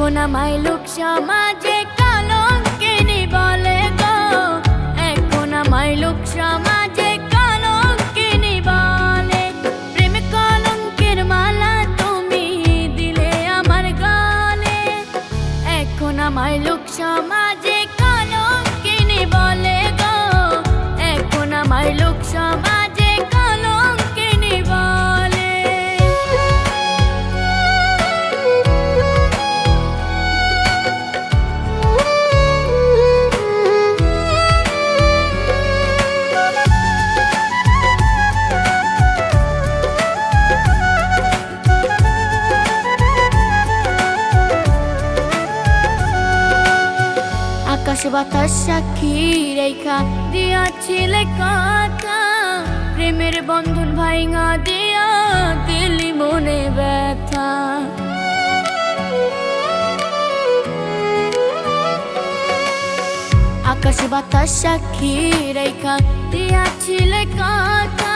এখন আমায় লোক সমাজে কলঙ্কিনী বলে গো, এখন আমায় লোক সমাজে কলঙ্কিনী বলে। প্রেম কলঙ্কের মালা তুমি দিলে আমার গলে, এখন আমায় লোক সমাজে কলঙ্কিনী বলে গো, এখন আমায় লোক সমাজে কলঙ্কিনী বলে। আকাশ বাতাস সাক্ষী রেখা দিয়াছিলে কথা, প্রেমের বন্ধন ভাইঙা দিয়া দিলি মনে ব্যথা। আকাশ বাতাস সাক্ষী রেখা দিয়াছিলে কথা,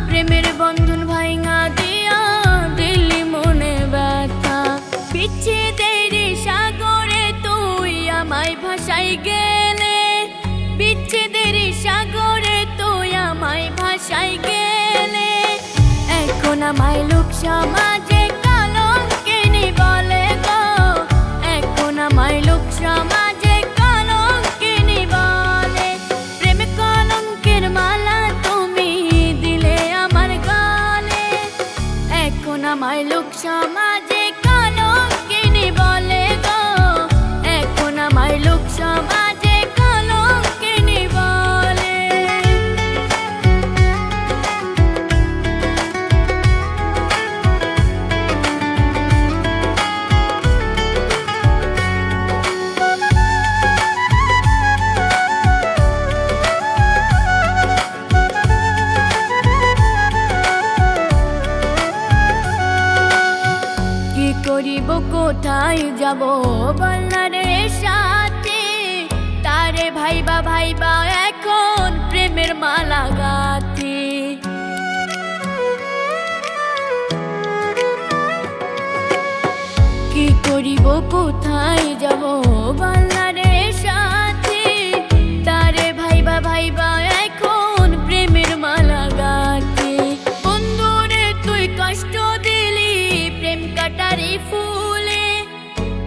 প্রেমের বন্ধন ভাইঙা দিয়া দিলি মনে ব্যথা। বিচ্ছেদের সাগরে তুই আমায় ভাসাই গেলে, বিচ্ছেদের সাগরে তুই আমায় ভাসাই গেলে, এখন আমায় লোক সমাজে কলঙ্কিনী বলে গো, এখন আমায় লোক সমাজে কলঙ্কিনী বলে। প্রেম কলঙ্কের মালা তুমি দিলে আমার গলে, এখন আমায় লোক সমাজে কলঙ্কিনী বলে গো, এখন আমায় লোক সমাজে কলঙ্কিনী বলে। কি করিব কোথায় যাব বলনারে সাথে, তারে ভাইবা ভাইবা এখন প্রেমের মালা গাথি। কি করিব কোথায় যাব বলনারে সাথে, তারে ভাইবা ভাইবা এখন প্রেমের মালা গাথি। বন্ধুরে তুই কষ্ট দিলি প্রেম কাটারি ফুলে,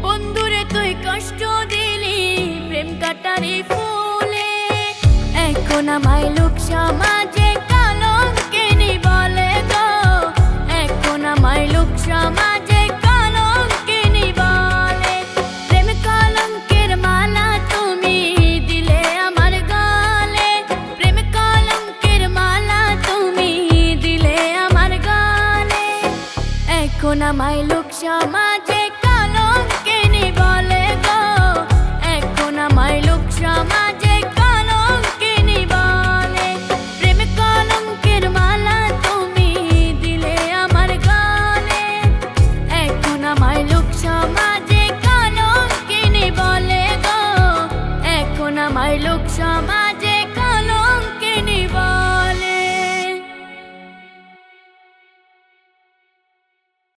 বন্ধুরে তুই কষ্ট দিলি প্রেম কাটারি ফুলে, এখন আমায় লোক সমাজে কলঙ্কিনী বলে গো, এখন আমায় লোক সমাজে কলঙ্কিনী বলে। প্রেম কলঙ্কের মালা তুমি দিলে আমার গলে, প্রেম কলঙ্কের মালা তুমি দিলে আমার গলে, এখন আমায় লোক সমাজে কলঙ্কিনী বলে গো, এখন আমায় লোক সমাজে কলঙ্কিনী বলে। প্রেম কলঙ্কের মালা তুমি দিলে আমার গলে, এখন আমায় লোক সমাজে কলঙ্কিনী বলে গো, এখন আমায় লোক সমাজে